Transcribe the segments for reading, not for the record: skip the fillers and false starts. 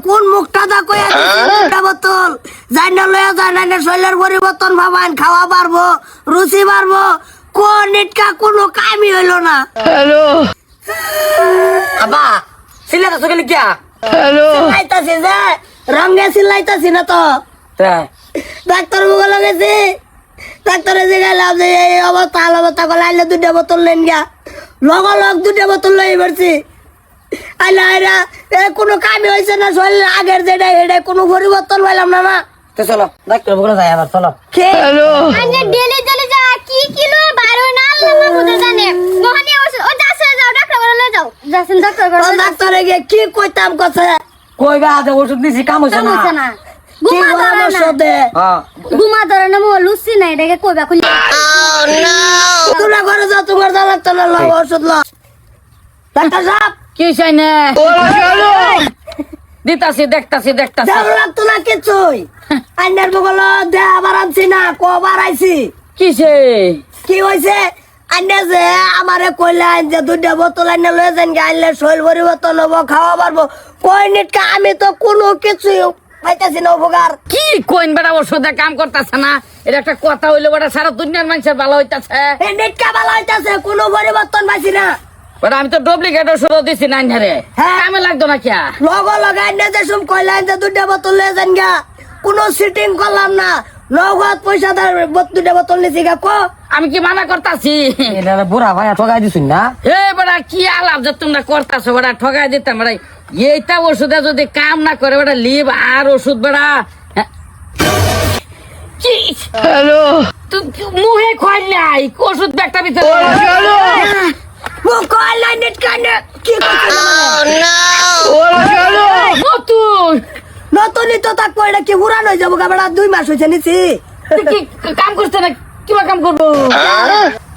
কোন মুখটা দা কইয়া দুইটা বোতল জানা লয়া জানা না শরীরের পরিবর্তন ভাবান খাওয়া পারবো রুচি পারবো কোন নিটকা কোনো কামই হইলো না। হ্যালো আবা সিলাটা সকালে কি হ্যালো লাইতাছি যে রঙে সিলাইতাছি না তো ডাক্তার মুখ লাগাইছি ডাক্তারে যে গেলাম যে এই অবস্থা গলাইলে দুইটা বোতল নেন গা লগ দুইটা বোতল লই পড়ছি আইলা আইরা কোনো কামই হয়েছে না শরীর আগের যেটা এটা কোনো পরিবর্তন হইলাম না না তো চলো ডাক্তার বলে যাই আবার চলো হ্যালো আনে ডেলি ডেলি যা কি কিলো বাইরে না আল্লাহ বুঝে জানে মোহনি ও যাচ্ছে যাও ডাক্তার বলে যাও যাচ্ছেন ডাক্তার বলে ডাক্তারে গিয়ে কি কইতাম কথা কইবা আদে ওষুধ দিছি কাম হইছে না বুঝছে না কি পরামর্শ দে ঘুমা ধরে না মো লুচি নাই এটাকে কইবা খুলি তোরা ঘরে যাও তোমার জ্বালা টানা লও ওষুধ লও ডাক্তার সাহেব কি চাই না দিতাছি দেখতাছি যাও লাগতো না কিছুই আন্নার বগল দে আবার আনছি না কবার আইছি কিসে কি হয়েছে আন্না যে আমারে কইলেন যে দুইটা বোতল আন্না লয়ে যান গাইলে শরীর পরিবর্তন হবো খাওয়া পারবো কই নিটকা আমি তো কোনো কিছুই পাইতাছি না উপকার কি কোন বেটা ওষুধে কাম করতেছে না এটা একটা কথা হইলো বেটা সারা দুনিয়ার মানুষের ভালো হইতাছে এই নিটকা ভালো হইতাছে কোনো পরিবর্তন পাইছি না বেটা আমি তো ডুপ্লিকেট ওষুধ দিছি না ধারে হ্যাঁ। কামে লাগতো না কিয়া লগে আন্না যে সুম কইলেন যে দুইটা বোতল লয়ে যান গা কোনো সিটিং করলাম না নগদ পয়সা দার দুইটা বোতল নিছি গা কো আমি কি মানা করতাছি এটা বুড়া ভাই ঠগাই দিছুন না হে বেটা কি আলাপ যে তোমরা করতাছো বেটা ঠগাই দিতাম বেটা এইটা ওষুধে যদি কাম না করে বেটা লিভ আর ওষুধ বেটা কি হ্যালো তুই মুহে খয়লাই ওষুধ ব্যাগটা ভিতরে হ্যালো ও কইলেন নিটকা নে কি হ্যালো নতুন নতুনই তো তাক কইরা কি উড়ান হয়ে যাবো গা বেড়া 2 মাস হইছে নিছি তুই কি কাম করছে না কিবা কাম করবো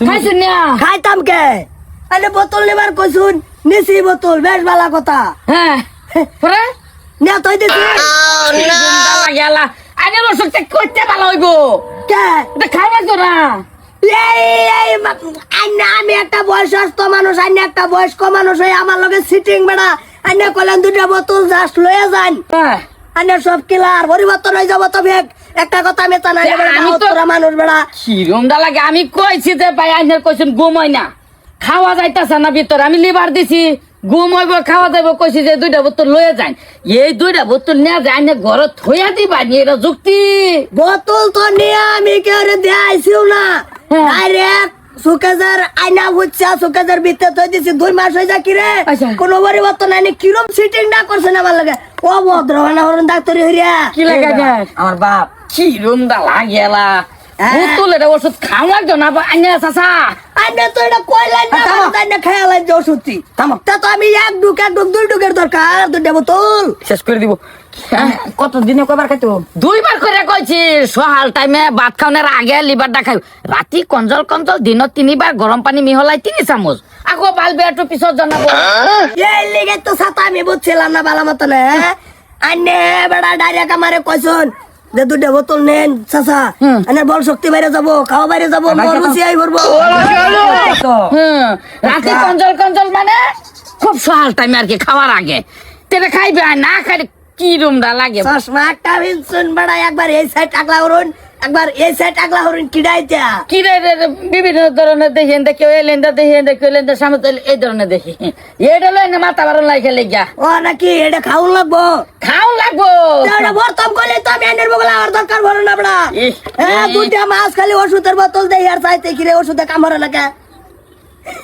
খাইছেন না খাইতাম কে আরে বোতল নেবার কইছুন নিছি বোতল বেশ ভালো কথা হ্যাঁ পরে না তুই দিছি গেলা আগে ওষুধটা করতে ভালো হইব কে এটা খাইবার তো না আমি একটা বয়স্ক মানুষ আইনে একটা বয়স্ক মানুষ হয়ে আমার লগে সিটিং বেড়া আইনে কলেন দুইটা বোতল জাস্ট লয়ে যান হ্যাঁ আইনে সব কিলার পরিবর্তন হয়ে যাবো তবে একটা কথা আমি তা না আমি তো- মানুষ বেড়া কিরম দা লাগে আমি কইছি যে ভাই আইনের কইছেন ঘুমাই না খাওয়া যাইতাছে না ভিতরে আমি লিভার দিছি ঘুম হইব খাওয়া যাইব কইছি যে দুইটা বোতল লয়ে যান এই দুইটা বোতল নিয়ে যায় আইনে ঘরে থইয়া দিবা নি এটা যুক্তি বোতল তো নিয়ে আমি কেউ দেয়াইছিও না হ্যাঁ। ডাইরেক্ট সুকেজার আয়না বুঝছা সুকেজার ভিতরে তো দিছি 2 মাস হয়ে যা কি রে আচ্ছা। কোনো পরিবর্তন হয়নি কিরম সিটিং না করছে না আমার লাগে ও ভদ্র না হরন ডাক্তারি হইয়া কি লাগা যায় আমার বাপ কিরম দা লাগেলা হ্যাঁ। বোতল এটা ওষুধ খাওয়া লাগতো না আইনে চাচা আইনা তো এটা কইলাই না আইনা খেয়ালাই যে ওষুধটি থামো। তা তো আমি এক ডুক 2 ডুকের দরকার 2টা বোতল শেষ করে দিব কত দিনে কবার খাইতো 2 বার করে কইছি সহাল টাইমে ভাত খাওয়ানোর আগে লিভারটা খাই রাতি কঞ্জল দিনত 3 বার গরম পানি মিহলাই 3 চামচ আকৌ বালবে একটু পিছত জানাবো এই লিগে তো সাথে আমি বুঝছিলাম না ভালো মতো না আইনে বেড়া ডাইরেক্ট আমারে কইছুন যে 2টা বোতল নেন চাচা আনে বল শক্তি বাইরে যাব খাওয়া বাইরে যাব মোর রুচি আই করবো হুম রাতি কঞ্জল মানে খুব সহাল টাইমে আর কি খাওয়ার আগে তেলে খাইবে আর না খাইলে কি রুমটা লাগে চশমা একটা ভিনছুন বেড়া একবার এই সাইড আগলা হরুন একবার এই সাইড আগলা হরুন কিডাইতা কি রে বিভিন্ন ধরনের দেখি কেউ এলেন্দা দেখি কেউ এলেন্দা সামনে তো এই ধরনের দেখি এটা লই না মাথা বারণ লাগে লেগা ও নাকি এটা খাউন লাগবো খাও লাগবো এটা বর্তম কইলে তো আমি এনের বগলা আর দরকার বড় না বড়া ইস, হ্যাঁ 2টা মাস খালি ওষুধের বোতল দেই আর চাইতে কি রে ওষুধে কামড়ে লাগা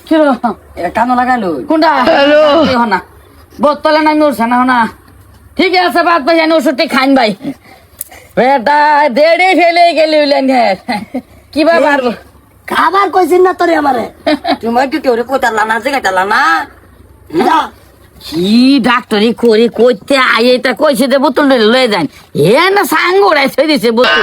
কি রে এটা কানো লাগাইলো কোনটা না বোতলে নাই উঠছে না না ঠিক আছে বাদ ভাই জানি ওষুধটি খাইন ভাই বেটা দেড়ে ফেলে গেলি কিবা পারবো খাবার কইছিন না তোরে আমারে তুমি একটু কেউ কইতালা না জিগাইতালা না যা কি ডাক্তারি করি কইতে আইয়ে তা কইছে যে বোতল লয়ে যান এ না সাঙ্গ উড়াই দিছে বোতল